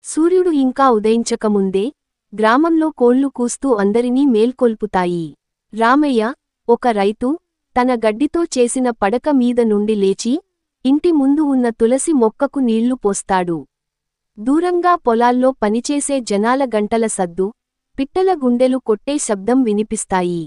సూర్యుడు ఇంకా ఉదయించకముందే గ్రామంలో కోళ్లు కూస్తూ అందరినీ మేల్కొల్పుతాయి. రామయ్య, ఒక రైతు, తన గడ్డితో చేసిన పడక మీద నుండి లేచి ఇంటి ముందు ఉన్న తులసి మొక్కకు నీళ్లు పోస్తాడు. దూరంగా పొలాల్లో పనిచేసే జనాల గంటల సద్దు, పిట్టల గుండెలు కొట్టే శబ్దం వినిపిస్తాయి.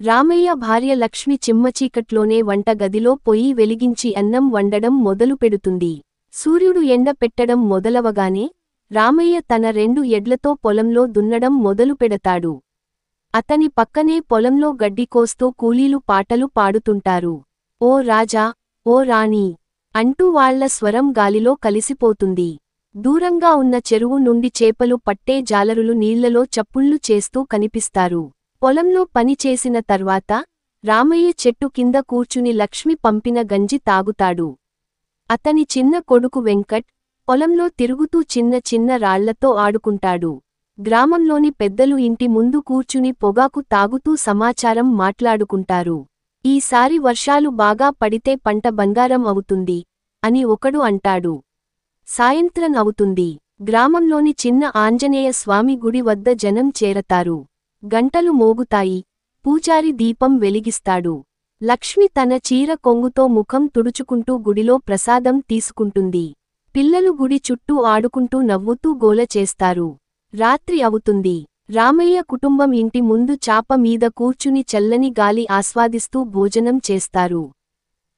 రామయ్య భార్య లక్ష్మి చిమ్మచీకట్లోనే వంటగదిలో పొయ్యి వెలిగించి అన్నం వండడం మొదలుపెడుతుంది. సూర్యుడు ఎండ పెట్టడం మొదలవగానే రామయ్య తన 2 ఎడ్లతో పొలంలో దున్నడం మొదలుపెడతాడు. అతని పక్కనే పొలంలో గడ్డి కోస్తూ కూలీలు పాటలు పాడుతుంటారు. ఓ రాజా, ఓ రాణీ అంటూ వాళ్ల స్వరం గాలిలో కలిసిపోతుంది. దూరంగా ఉన్న చెరువు నుండి చేపలు పట్టే జాలరులు నీళ్లలో చప్పుళ్లు చేస్తూ కనిపిస్తారు. పొలంలో పని చేసిన తర్వాత రామయ్య చెట్టు కింద కూర్చుని లక్ష్మి పంపిన గంజి తాగుతాడు. అతని చిన్న కొడుకు వెంకట్ పొలంలో తిరుగుతూ చిన్న చిన్న రాళ్లతో ఆడుకుంటాడు. గ్రామంలోని పెద్దలు ఇంటి ముందు కూర్చుని పొగాకు తాగుతూ సమాచారం మాట్లాడుకుంటారు. ఈసారి వర్షాలు బాగా పడితే పంట బంగారం అవుతుంది అని ఒకడు అంటాడు. సాయంత్రం అవుతుంది. గ్రామంలోని చిన్న ఆంజనేయ స్వామి గుడి వద్ద జనం చేరతారు. గంటలు మోగుతాయి. పూజారి దీపం వెలిగిస్తాడు. లక్ష్మి తన చీర కొంగుతో ముఖం తుడుచుకుంటూ గుడిలో ప్రసాదం తీసుకుంటుంది. పిల్లలు గుడి చుట్టూ ఆడుకుంటూ నవ్వుతూ గోల చేస్తారు. రాత్రి అవుతుంది. రామయ్య కుటుంబం ఇంటి ముందు చాప మీద కూర్చుని చల్లని గాలి ఆస్వాదిస్తూ భోజనం చేస్తారు.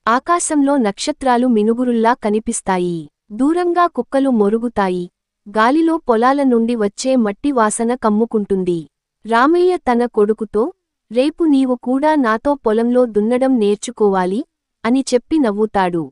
ఆకాశంలో నక్షత్రాలు మినుగురుల్లా కనిపిస్తాయి. దూరంగా కుక్కలు మొరుగుతాయి. గాలిలో పొలాల నుండి వచ్చే మట్టి వాసన కమ్ముకుంటుంది. రామయ్య తన కొడుకుతో, రేపు నీవు కూడా నాతో పొలంలో దున్నడం నేర్చుకోవాలి అని చెప్పి నవ్వుతాడు.